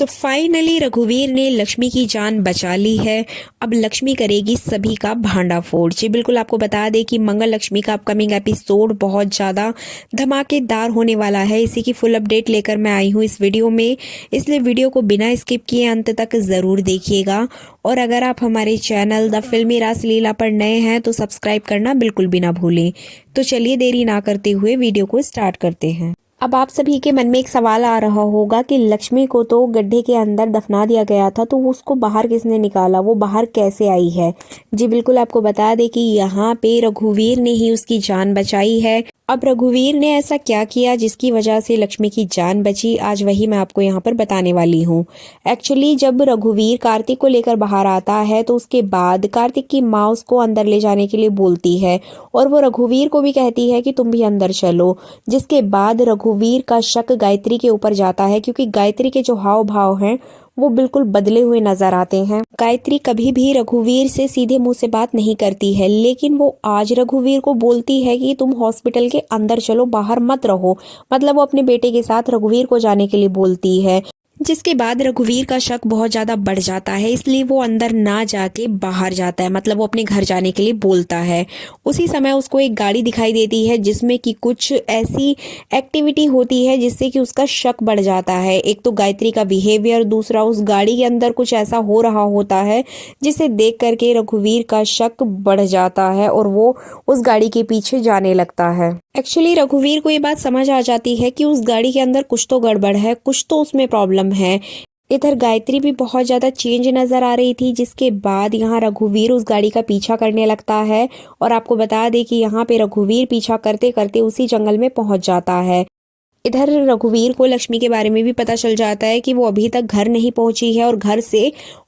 तो फाइनली रघुवीर ने लक्ष्मी की जान बचा ली है। अब लक्ष्मी करेगी सभी का भांडाफोड़। जी बिल्कुल, आपको बता दें कि मंगल लक्ष्मी का अपकमिंग एपिसोड बहुत ज़्यादा धमाकेदार होने वाला है। इसी की फुल अपडेट लेकर मैं आई हूँ इस वीडियो में, इसलिए वीडियो को बिना स्किप किए अंत तक ज़रूर देखिएगा। और अगर आप हमारे चैनल द फिल्मी रासलीला पर नए हैं तो सब्सक्राइब करना बिल्कुल भी ना भूलें। तो चलिए देरी ना करते हुए वीडियो को स्टार्ट करते हैं। अब आप सभी के मन में एक सवाल आ रहा होगा कि लक्ष्मी को तो गड्ढे के अंदर दफना दिया गया था, तो उसको बाहर किसने निकाला, वो बाहर कैसे आई है। जी बिल्कुल, आपको बता दें कि यहाँ पे रघुवीर ने ही उसकी जान बचाई है। अब रघुवीर ने ऐसा क्या किया जिसकी वजह से लक्ष्मी की जान बची, आज वही मैं आपको यहाँ पर बताने वाली हूँ। एक्चुअली जब रघुवीर कार्तिक को लेकर बाहर आता है तो उसके बाद कार्तिक की माँ उसको अंदर ले जाने के लिए बोलती है और वो रघुवीर को भी कहती है कि तुम भी अंदर चलो। जिसके बाद रघुवीर का शक गायत्री के ऊपर जाता है, क्योंकि गायत्री के जो हाव भाव हैं वो बिल्कुल बदले हुए नजर आते हैं। गायत्री कभी भी रघुवीर से सीधे मुंह से बात नहीं करती है, लेकिन वो आज रघुवीर को बोलती है कि तुम हॉस्पिटल के अंदर चलो, बाहर मत रहो। मतलब वो अपने बेटे के साथ रघुवीर को जाने के लिए बोलती है। जिसके बाद रघुवीर का शक बहुत ज्यादा बढ़ जाता है, इसलिए वो अंदर ना जाके बाहर जाता है। मतलब वो अपने घर जाने के लिए बोलता है। उसी समय उसको एक गाड़ी दिखाई देती है जिसमें कि कुछ ऐसी एक्टिविटी होती है जिससे कि उसका शक बढ़ जाता है। एक तो गायत्री का बिहेवियर, दूसरा उस गाड़ी के अंदर कुछ ऐसा हो रहा होता है जिसे देख करके रघुवीर का शक बढ़ जाता है और वो उस गाड़ी के पीछे जाने लगता है। एक्चुअली रघुवीर को ये बात समझ आ जाती है कि उस गाड़ी के अंदर कुछ तो गड़बड़ है, कुछ तो उसमें प्रॉब्लम है। इधर गायत्री भी बहुत ज्यादा चेंज नजर आ रही थी। जिसके बाद यहाँ रघुवीर उस गाड़ी का पीछा करने लगता है और आपको बता दें कि यहाँ पे रघुवीर पीछा करते करते उसी जंगल में पहुंच जाता है। इधर रघुवीर को लक्ष्मी के बारे में भी पता चल जाता है कि वो अभी तक घर नहीं पहुंची है और घर से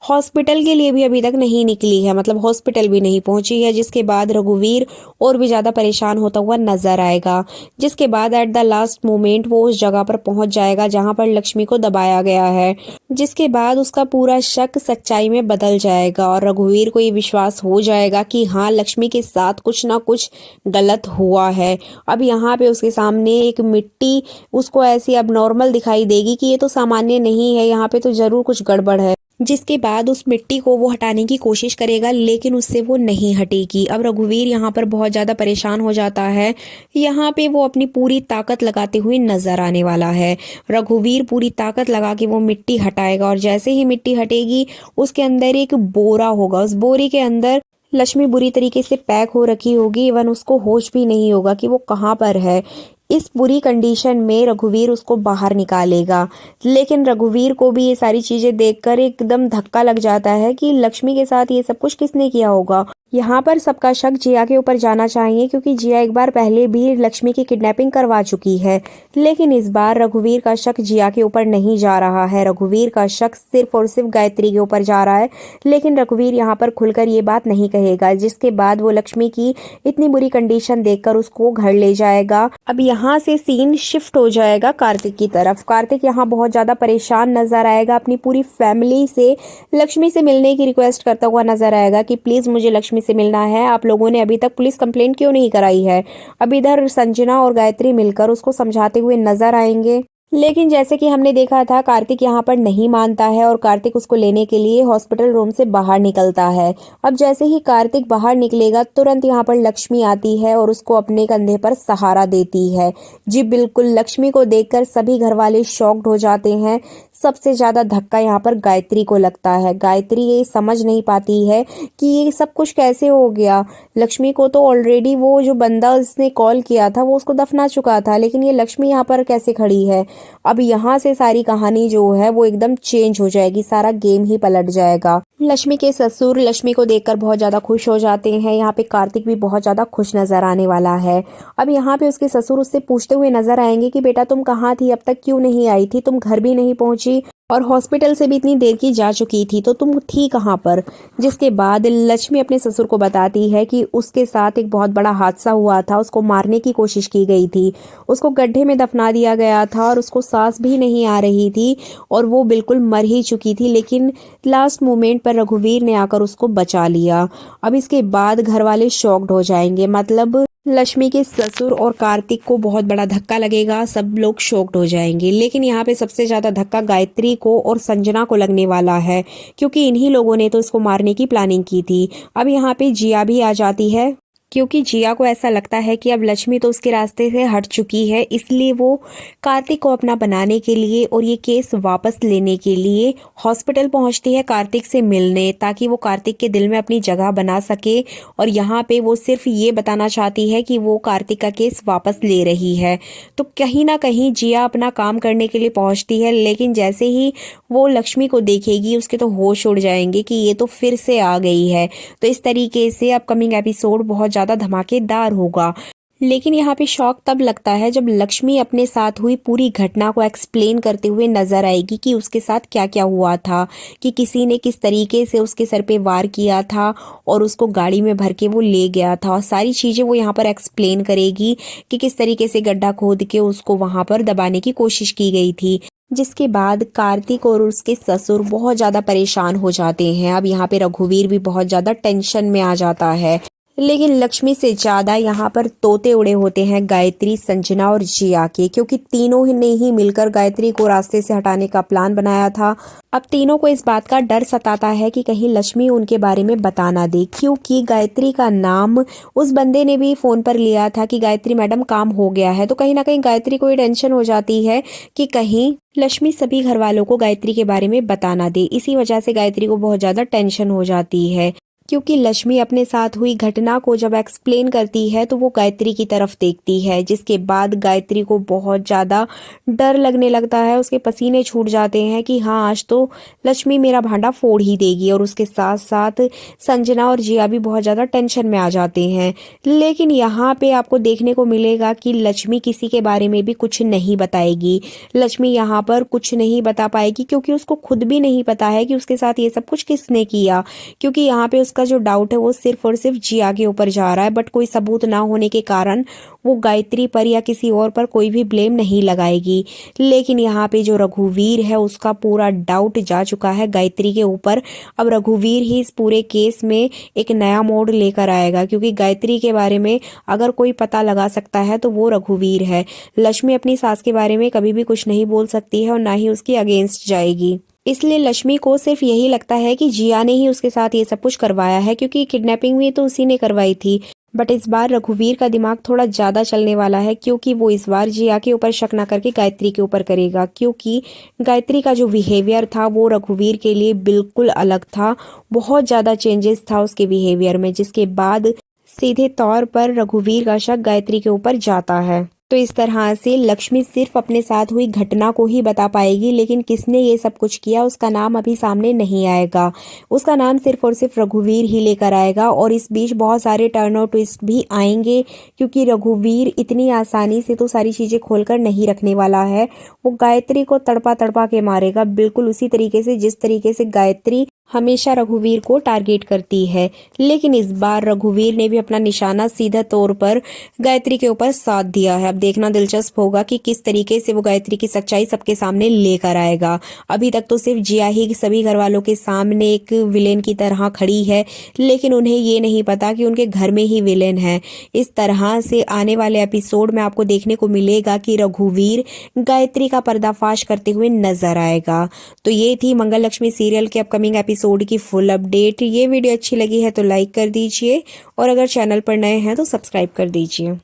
हॉस्पिटल के लिए भी अभी तक नहीं निकली है, मतलब हॉस्पिटल भी नहीं पहुंची है। जिसके बाद रघुवीर और भी ज्यादा परेशान होता हुआ नजर आएगा। जिसके बाद एट द लास्ट मोमेंट वो उस जगह पर पहुंच जाएगा जहां पर लक्ष्मी को दबाया गया है। जिसके बाद उसका पूरा शक सच्चाई में बदल जाएगा और रघुवीर को ये विश्वास हो जाएगा कि हाँ, लक्ष्मी के साथ कुछ ना कुछ गलत हुआ है। अब यहाँ पे उसके सामने एक मिट्टी उसको ऐसी अब नॉर्मल दिखाई देगी कि ये तो सामान्य नहीं है, यहाँ पे तो जरूर कुछ गड़बड़ है। जिसके बाद उस मिट्टी को वो हटाने की कोशिश करेगा, लेकिन उससे वो नहीं हटेगी। अब रघुवीर यहाँ पर बहुत ज्यादा परेशान हो जाता है। यहाँ पे वो अपनी पूरी ताकत लगाते हुए नजर आने वाला है। रघुवीर पूरी ताकत लगा के वो मिट्टी हटाएगा और जैसे ही मिट्टी हटेगी उसके अंदर एक बोरा होगा। उस बोरे के अंदर लक्ष्मी बुरी तरीके से पैक हो रखी होगी, इवन उसको होश भी नहीं होगा कि वो कहाँ पर है। इस बुरी कंडीशन में रघुवीर उसको बाहर निकालेगा, लेकिन रघुवीर को भी ये सारी चीजें देखकर एकदम धक्का लग जाता है कि लक्ष्मी के साथ ये सब कुछ किसने किया होगा। यहाँ पर सबका शक जिया के ऊपर जाना चाहिए, क्योंकि जिया एक बार पहले भी लक्ष्मी की किडनैपिंग करवा चुकी है। लेकिन इस बार रघुवीर का शक जिया के ऊपर नहीं जा रहा है, रघुवीर का शक सिर्फ और सिर्फ गायत्री के ऊपर जा रहा है। लेकिन रघुवीर यहाँ पर खुलकर ये बात नहीं कहेगा। जिसके बाद वो लक्ष्मी की इतनी बुरी कंडीशन देखकर उसको घर ले जाएगा। अब यहाँ से सीन शिफ्ट हो जाएगा कार्तिक की तरफ। कार्तिक यहाँ बहुत ज्यादा परेशान नजर आएगा, अपनी पूरी फैमिली से लक्ष्मी से मिलने की रिक्वेस्ट करता हुआ नजर आएगा कि प्लीज मुझे लक्ष्मी से मिलना है। आप लोगों ने अभी तक पुलिस कंप्लेंट क्यों नहीं कराई है। अब इधर संजना और गायत्री मिलकर उसको समझाते हुए नजर आएंगे। लेकिन जैसे कि हमने देखा था, कार्तिक यहाँ पर नहीं मानता है और कार्तिक उसको लेने के लिए हॉस्पिटल रूम से बाहर निकलता है। अब जैसे ही कार्तिक बाहर निकलेगा, तुरंत यहाँ पर लक्ष्मी आती है और उसको अपने कंधे पर सहारा देती है। जी बिल्कुल, लक्ष्मी को देखकर सभी घर वाले शॉक्ड हो जाते हैं। सबसे ज्यादा धक्का यहाँ पर गायत्री को लगता है। गायत्री ये समझ नहीं पाती है कि ये सब कुछ कैसे हो गया। लक्ष्मी को तो ऑलरेडी वो जो बंदा उसने कॉल किया था वो उसको दफना चुका था, लेकिन ये लक्ष्मी यहाँ पर कैसे खड़ी है। अब यहाँ से सारी कहानी जो है वो एकदम चेंज हो जाएगी, सारा गेम ही पलट जाएगा। लक्ष्मी के ससुर लक्ष्मी को देखकर बहुत ज्यादा खुश हो जाते हैं। यहाँ पे कार्तिक भी बहुत ज्यादा खुश नजर आने वाला है। अब यहाँ पे उसके ससुर उससे पूछते हुए नजर आएंगे कि बेटा तुम कहाँ थी, अब तक क्यों नहीं आई थी, तुम घर भी नहीं पहुंची और हॉस्पिटल से भी इतनी देर की जा चुकी थी, तो तुम थी कहाँ पर। जिसके बाद लक्ष्मी अपने ससुर को बताती है कि उसके साथ एक बहुत बड़ा हादसा हुआ था, उसको मारने की कोशिश की गई थी, उसको गड्ढे में दफना दिया गया था और उसको सांस भी नहीं आ रही थी और वो बिल्कुल मर ही चुकी थी। लेकिन लास्ट मोमेंट पर रघुवीर ने आकर उसको बचा लिया। अब इसके बाद घर वाले शॉक्ड हो जाएंगे। मतलब लक्ष्मी के ससुर और कार्तिक को बहुत बड़ा धक्का लगेगा, सब लोग शॉक्ड हो जाएंगे। लेकिन यहाँ पे सबसे ज़्यादा धक्का गायत्री को और संजना को लगने वाला है, क्योंकि इन्हीं लोगों ने तो इसको मारने की प्लानिंग की थी। अब यहाँ पे जिया भी आ जाती है, क्योंकि जिया को ऐसा लगता है कि अब लक्ष्मी तो उसके रास्ते से हट चुकी है, इसलिए वो कार्तिक को अपना बनाने के लिए और ये केस वापस लेने के लिए हॉस्पिटल पहुंचती है कार्तिक से मिलने, ताकि वो कार्तिक के दिल में अपनी जगह बना सके। और यहाँ पे वो सिर्फ ये बताना चाहती है कि वो कार्तिक का केस वापस ले रही है। तो कहीं ना कहीं जिया अपना काम करने के लिए पहुंचती है, लेकिन जैसे ही वो लक्ष्मी को देखेगी उसके तो होश उड़ जाएंगे कि ये तो फिर से आ गई है। तो इस तरीके से अपकमिंग एपिसोड बहुत ज़्यादा धमाकेदार होगा। लेकिन यहाँ पे शौक तब लगता है जब लक्ष्मी अपने साथ हुई पूरी घटना को एक्सप्लेन करते हुए नजर आएगी कि उसके साथ क्या क्या हुआ था, कि किसी ने किस तरीके से उसके सर पे वार किया था और उसको गाड़ी में भर के वो ले गया था, और सारी चीज़ें वो यहाँ पर एक्सप्लेन करेगी कि किस तरीके से गड्ढा खोद के उसको वहाँ पर दबाने की कोशिश की गई थी। जिसके बाद कार्तिक और उसके ससुर बहुत ज़्यादा परेशान हो जाते हैं। अब यहाँ पे रघुवीर भी बहुत ज़्यादा टेंशन में आ जाता है। लेकिन लक्ष्मी से ज़्यादा यहाँ पर तोते उड़े होते हैं गायत्री, संजना और जिया के, क्योंकि तीनों ने ही मिलकर गायत्री को रास्ते से हटाने का प्लान बनाया था। अब तीनों को इस बात का डर सताता है कि कहीं लक्ष्मी उनके बारे में बता ना दे, क्योंकि गायत्री का नाम उस बंदे ने भी फ़ोन पर लिया था कि गायत्री मैडम काम हो गया है। तो कहीं ना कहीं गायत्री को ये टेंशन हो जाती है कि कहीं लक्ष्मी सभी घर वालों को गायत्री के बारे में बता ना दे। इसी वजह से गायत्री को बहुत ज़्यादा टेंशन हो जाती है, क्योंकि लक्ष्मी अपने साथ हुई घटना को जब एक्सप्लेन करती है तो वो गायत्री की तरफ देखती है, जिसके बाद गायत्री को बहुत ज़्यादा डर लगने लगता है। उसके पसीने छूट जाते हैं कि हाँ, आज तो लक्ष्मी मेरा भांडा फोड़ ही देगी। और उसके साथ साथ संजना और जिया भी बहुत ज़्यादा टेंशन में आ जाते हैं। लेकिन यहाँ पे आपको देखने को मिलेगा कि लक्ष्मी किसी के बारे में भी कुछ नहीं बताएगी। लक्ष्मी यहाँ पर कुछ नहीं बता पाएगी, क्योंकि उसको खुद भी नहीं पता है कि उसके साथ ये सब कुछ किसने किया। क्योंकि यहाँ पे उसका जो डाउट है वो सिर्फ और सिर्फ जिया के ऊपर जा रहा है, बट कोई सबूत ना होने के कारण वो गायत्री पर या किसी और पर कोई भी ब्लेम नहीं लगाएगी। लेकिन यहाँ पे जो रघुवीर है उसका पूरा डाउट जा चुका है गायत्री के ऊपर। अब रघुवीर ही इस पूरे केस में एक नया मोड़ लेकर आएगा, क्योंकि गायत्री के बारे में अगर कोई पता लगा सकता है तो वो रघुवीर है। लक्ष्मी अपनी सास के बारे में कभी भी कुछ नहीं बोल सकती है और ना ही उसके अगेंस्ट जाएगी। इसलिए लक्ष्मी को सिर्फ यही लगता है कि जिया ने ही उसके साथ ये सब कुछ करवाया है, क्योंकि किडनैपिंग भी तो उसी ने करवाई थी। बट इस बार रघुवीर का दिमाग थोड़ा ज्यादा चलने वाला है, क्योंकि वो इस बार जिया के ऊपर शक ना करके गायत्री के ऊपर करेगा। क्योंकि गायत्री का जो बिहेवियर था वो रघुवीर के लिए बिल्कुल अलग था, बहुत ज्यादा चेंजेस था उसके बिहेवियर में, जिसके बाद सीधे तौर पर रघुवीर का शक गायत्री के ऊपर जाता है। तो इस तरह से लक्ष्मी सिर्फ अपने साथ हुई घटना को ही बता पाएगी, लेकिन किसने ये सब कुछ किया उसका नाम अभी सामने नहीं आएगा। उसका नाम सिर्फ और सिर्फ रघुवीर ही लेकर आएगा। और इस बीच बहुत सारे टर्न और ट्विस्ट भी आएंगे, क्योंकि रघुवीर इतनी आसानी से तो सारी चीजें खोलकर नहीं रखने वाला है। वो गायत्री को तड़पा तड़पा के मारेगा, बिल्कुल उसी तरीके से जिस तरीके से गायत्री हमेशा रघुवीर को टारगेट करती है। लेकिन इस बार रघुवीर ने भी अपना निशाना सीधा तौर पर गायत्री के ऊपर साध दिया है। अब देखना दिलचस्प होगा कि किस तरीके से वो गायत्री की सच्चाई सबके सामने लेकर आएगा। अभी तक तो सिर्फ जिया ही सभी घर वालों के सामने एक विलेन की तरह खड़ी है, लेकिन उन्हें ये नहीं पता कि उनके घर में ही विलेन है। इस तरह से आने वाले एपिसोड में आपको देखने को मिलेगा कि रघुवीर गायत्री का पर्दाफाश करते हुए नजर आएगा। तो ये थी मंगल लक्ष्मी सीरियल के अपकमिंग एपिसोड की फुल अपडेट। ये वीडियो अच्छी लगी है तो लाइक कर दीजिए, और अगर चैनल पर नए हैं तो सब्सक्राइब कर दीजिए।